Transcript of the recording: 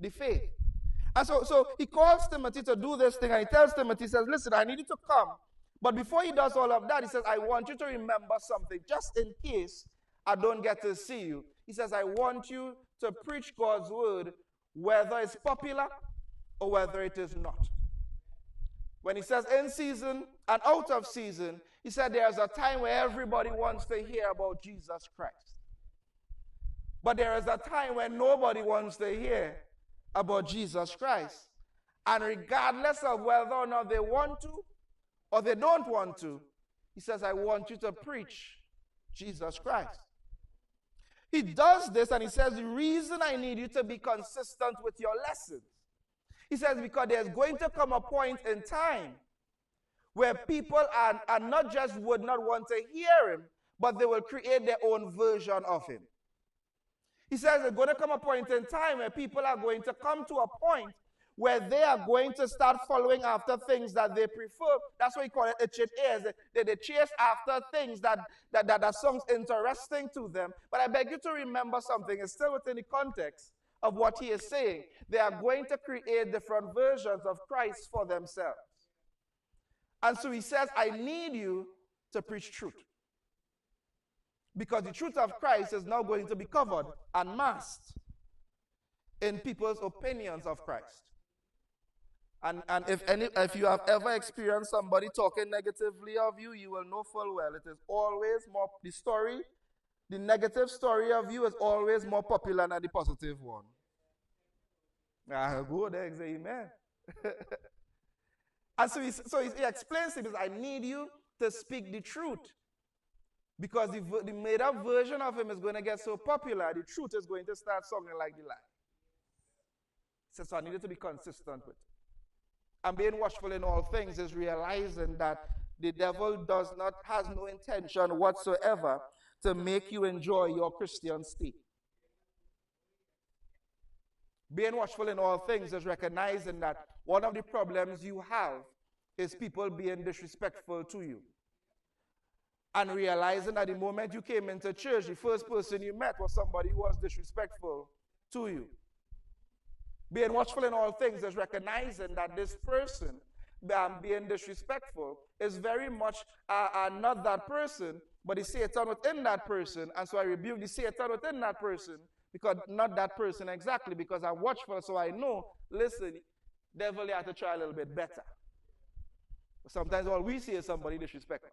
the faith. And so he calls Timothy to do this thing, and he tells Timothy, he says, listen, I need you to come. But before he does all of that, he says, I want you to remember something, just in case I don't get to see you. He says, I want you to preach God's word, whether it's popular or whether it is not. When he says in season and out of season, he said there's a time where everybody wants to hear about Jesus Christ. But there is a time when nobody wants to hear about Jesus Christ. And regardless of whether or not they want to or they don't want to, he says, I want you to preach Jesus Christ. He does this and he says, the reason I need you to be consistent with your lessons. He says, because there's going to come a point in time where people are not just would not want to hear him, but they will create their own version of him. He says there's going to come a point in time where people are going to come to a point where they are going to start following after things that they prefer. That's what he call it itching ears. They chase after things that sounds interesting to them. But I beg you to remember something. It's still within the context of what he is saying. They are going to create different versions of Christ for themselves. And so he says, I need you to preach truth. Because the truth of Christ is now going to be covered and masked in people's opinions of Christ. And if you have ever experienced somebody talking negatively of you, you will know full well it is always more, the negative story of you is always more popular than the positive one. I'll go there and say amen. And so he explains to him, I need you to speak the truth. Because the made-up version of him is going to get so popular, the truth is going to start sounding like the lie. So I need you to be consistent with it. And being watchful in all things is realizing that the devil has no intention whatsoever to make you enjoy your Christian state. Being watchful in all things is recognizing that one of the problems you have is people being disrespectful to you. And realizing that the moment you came into church, the first person you met was somebody who was disrespectful to you. Being watchful in all things is recognizing that this person being disrespectful is very much not that person, but the Satan within that person. And so I rebuke the Satan within that person, because not that person exactly, because I'm watchful, so I know, listen, devil, you have to try a little bit better. Sometimes all we see is somebody disrespect us.